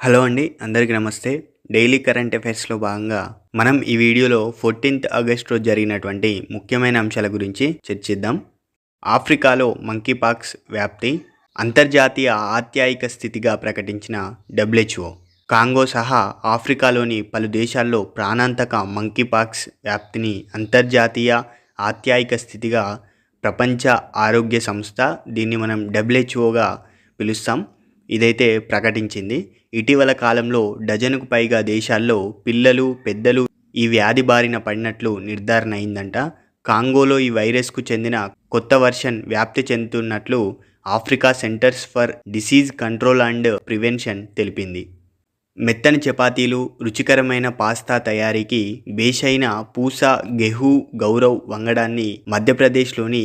Hello అండి, అందరికీ నమస్తే. డైలీ కరెంట్ అఫైర్స్లో భాగంగా మనం ఈ వీడియోలో 14th ఆగస్ట్ రోజు జరిగినటువంటి ముఖ్యమైన అంశాల గురించి చర్చిద్దాం. ఆఫ్రికాలో మంకీపాక్స్ వ్యాప్తి అంతర్జాతీయ ఆత్యాయిక స్థితిగా ప్రకటించిన WHO. కాంగో సహా ఆఫ్రికాలోని పలు దేశాల్లో ప్రాణాంతక మంకీపాక్స్ వ్యాప్తిని అంతర్జాతీయ ఆత్యాయిక స్థితిగా ప్రపంచ ఆరోగ్య సంస్థ, దీన్ని మనం WHOగా పిలుస్తాం, ఇదైతే ప్రకటించింది. ఇటీవల కాలంలో డజనుకు పైగా దేశాల్లో పిల్లలు, పెద్దలు ఈ వ్యాధి బారిన పడినట్లు నిర్ధారణ అయిందంట. కాంగోలో ఈ వైరస్కు చెందిన కొత్త వర్షన్ వ్యాప్తి చెందుతున్నట్లు Africa Centres for Disease Control and Prevention తెలిపింది. మెత్తని చపాతీలు, రుచికరమైన పాస్తా తయారీకి బేషైన పూసా గెహూ గౌరవ్ వంగడాన్ని మధ్యప్రదేశ్లోని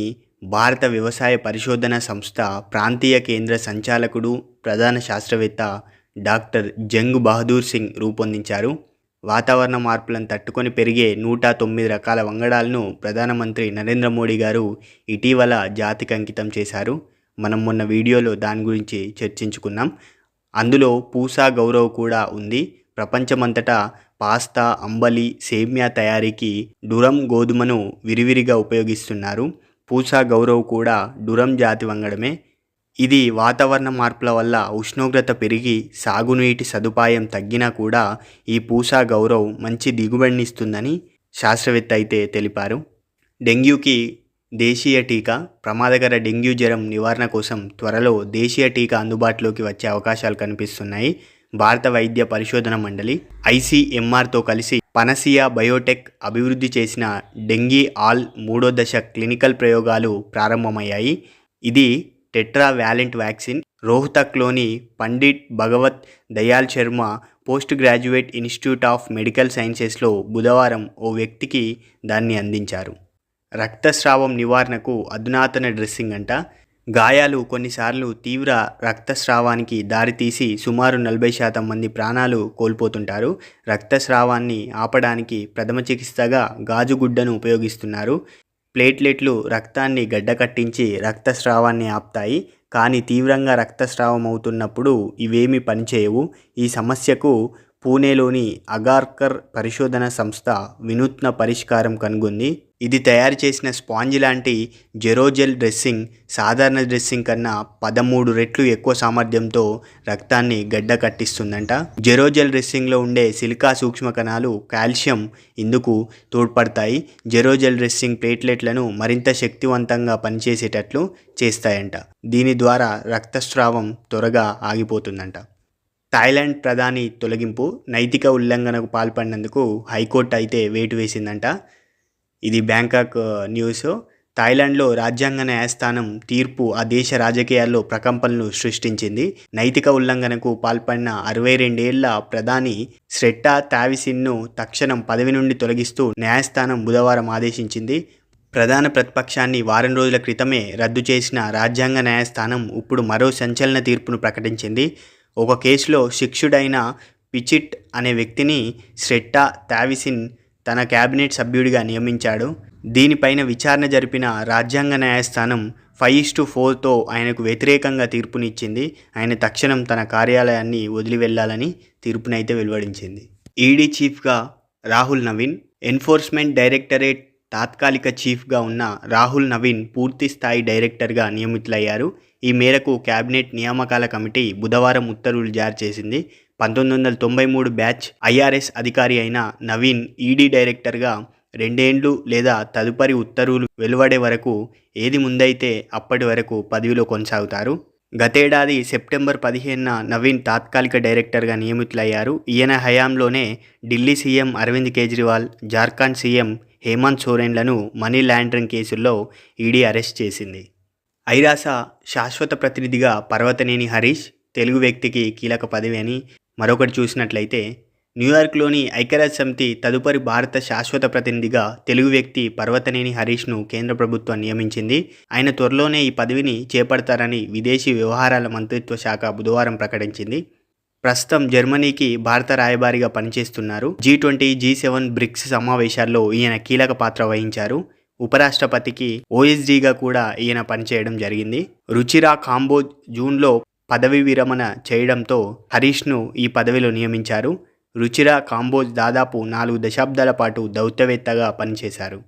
భారత వ్యవసాయ పరిశోధన సంస్థ ప్రాంతీయ కేంద్ర సంచాలకుడు, ప్రధాన శాస్త్రవేత్త డాక్టర్ జంగ్ బహదూర్ సింగ్ రూపొందించారు. వాతావరణ మార్పులను తట్టుకొని పెరిగే 109 రకాల వంగడాలను ప్రధానమంత్రి నరేంద్ర మోడీ గారు ఇటీవల జాతికి అంకితం చేశారు. మనం మొన్న వీడియోలో దాని గురించి చర్చించుకున్నాం. అందులో పూసా గౌరవ్ కూడా ఉంది. ప్రపంచమంతటా పాస్తా, అంబలి, సేమ్యా తయారీకి డురం గోధుమను విరివిరిగా ఉపయోగిస్తున్నారు. పూసా గౌరవ్ కూడా డురం జాతి వంగడమే. ఇది వాతావరణ మార్పుల వల్ల ఉష్ణోగ్రత పెరిగి సాగునీటి సదుపాయం తగ్గినా కూడా ఈ పూసా గౌరవ్ మంచి దిగుబడినిస్తుందని శాస్త్రవేత్త అయితే తెలిపారు. డెంగ్యూకి దేశీయ టీకా. ప్రమాదకర డెంగ్యూ జ్వరం నివారణ కోసం త్వరలో దేశీయ టీకా అందుబాటులోకి వచ్చే అవకాశాలు కనిపిస్తున్నాయి. భారత వైద్య పరిశోధన మండలి ICMRతో కలిసి పనసియా బయోటెక్ అభివృద్ధి చేసిన డెంగీ ఆల్ 3వ దశ క్లినికల్ ప్రయోగాలు ప్రారంభమయ్యాయి. ఇది టెట్రా వ్యాలెంట్ వ్యాక్సిన్. రోహ్తక్లోని Pandit Bhagwat Dayal Sharma Post Graduate Institute of Medical సైన్సెస్లో బుధవారం ఓ వ్యక్తికి దాన్ని అందించారు. రక్తస్రావం నివారణకు అధునాతన డ్రెస్సింగ్ అంట. గాయాలు కొన్నిసార్లు తీవ్ర రక్తస్రావానికి దారితీసి సుమారు 40% మంది ప్రాణాలు కోల్పోతుంటారు. రక్తస్రావాన్ని ఆపడానికి ప్రథమ చికిత్సగా గాజుగుడ్డను ఉపయోగిస్తున్నారు. ప్లేట్లెట్లు రక్తాన్ని గడ్డకట్టించి రక్తస్రావాన్ని ఆపుతాయి. కానీ తీవ్రంగా రక్తస్రావం అవుతున్నప్పుడు ఇవేమీ పనిచేయవు. ఈ సమస్యకు పూణేలోని అగార్కర్ పరిశోధన సంస్థ వినూత్న పరిష్కారం కనుగొంది. ఇది తయారు చేసిన స్పాంజ్ లాంటి జెరోజెల్ డ్రెస్సింగ్ సాధారణ డ్రెస్సింగ్ కన్నా 13 రెట్లు ఎక్కువ సామర్థ్యంతో రక్తాన్ని గడ్డ కట్టిస్తుందంట. జెరోజెల్ డ్రెస్సింగ్లో ఉండే సిలికా సూక్ష్మ కణాలు కాల్షియం ఇందుకు తోడ్పడతాయి. జెరోజెల్ డ్రెస్సింగ్ ప్లేట్లెట్లను మరింత శక్తివంతంగా పనిచేసేటట్లు చేస్తాయంట. దీని ద్వారా రక్తస్రావం త్వరగా ఆగిపోతుందంట. థాయిలాండ్ ప్రధాని తొలగింపు. నైతిక ఉల్లంఘనకు పాల్పడినందుకు హైకోర్టు అయితే వేటు వేసిందంట. ఇది బ్యాంకాక్ న్యూస్. థాయిలాండ్లో రాజ్యాంగ న్యాయస్థానం తీర్పు ఆ దేశ రాజకీయాల్లో ప్రకంపనలు సృష్టించింది. నైతిక ఉల్లంఘనకు పాల్పడిన 62 ఏళ్ల ప్రధాని స్రెట్టా థావిసిన్ను తక్షణం పదవి నుండి తొలగిస్తూ న్యాయస్థానం బుధవారం ఆదేశించింది. ప్రధాన ప్రతిపక్షాన్ని వారం రోజుల క్రితమే రద్దు చేసిన రాజ్యాంగ న్యాయస్థానం ఇప్పుడు మరో సంచలన తీర్పును ప్రకటించింది. ఒక కేసులో శిక్షుడైన పిచిట్ అనే వ్యక్తిని స్రెట్టా థావిసిన్ తన క్యాబినెట్ సభ్యుడిగా నియమించాడు. దీనిపైన విచారణ జరిపిన రాజ్యాంగ న్యాయస్థానం 5-4తో ఆయనకు వ్యతిరేకంగా తీర్పునిచ్చింది. ఆయన తక్షణం తన కార్యాలయాన్ని వదిలి వెళ్లాలని తీర్పునైతే వెలువడించింది. ఈడీ చీఫ్గా రాహుల్ నవీన్. ఎన్ఫోర్స్మెంట్ డైరెక్టరేట్ తాత్కాలిక చీఫ్గా ఉన్న రాహుల్ నవీన్ పూర్తి స్థాయి డైరెక్టర్గా నియమితులయ్యారు. ఈ మేరకు కేబినెట్ నియామకాల కమిటీ బుధవారం ఉత్తర్వులు జారీ చేసింది. 1993 బ్యాచ్ IRS అధికారి అయిన నవీన్ ఈడీ డైరెక్టర్గా 2 ఏళ్లు లేదా తదుపరి ఉత్తర్వులు వెలువడే వరకు ఏది ముందైతే అప్పటి వరకు పదవిలో కొనసాగుతారు. గతేడాది సెప్టెంబర్ 15న నవీన్ తాత్కాలిక డైరెక్టర్గా నియమితులయ్యారు. ఈయన హయాంలోనే ఢిల్లీ సీఎం అరవింద్ కేజ్రీవాల్, జార్ఖండ్ సీఎం హేమంత్ సోరెన్లను మనీ లాండరింగ్ కేసుల్లో ఈడీ అరెస్ట్ చేసింది. ఐరాస శాశ్వత ప్రతినిధిగా పర్వతనేని హరీష్. తెలుగు వ్యక్తికి కీలక పదవి అని మరొకటి చూసినట్లయితే న్యూయార్క్లోని ఐక్యరాజ్యసమితి తదుపరి భారత శాశ్వత ప్రతినిధిగా తెలుగు వ్యక్తి పర్వతనేని హరీష్ను కేంద్ర ప్రభుత్వం నియమించింది. ఆయన త్వరలోనే ఈ పదవిని చేపడతారని విదేశీ వ్యవహారాల మంత్రిత్వ శాఖ బుధవారం ప్రకటించింది. ప్రస్తుతం జర్మనీకి భారత రాయబారిగా పనిచేస్తున్నారు. G20, G7, బ్రిక్స్ సమావేశాల్లో ఈయన కీలక పాత్ర వహించారు. ఉపరాష్ట్రపతికి OSDగా కూడా ఈయన పనిచేయడం జరిగింది. రుచిరా కాంబోజ్ జూన్లో పదవి విరమణ చేయడంతో హరీష్ను ఈ పదవిలో నియమించారు. రుచిర కాంబోజ్ దాదాపు 4 దశాబ్దాల పాటు దౌత్యవేత్తగా పనిచేశారు.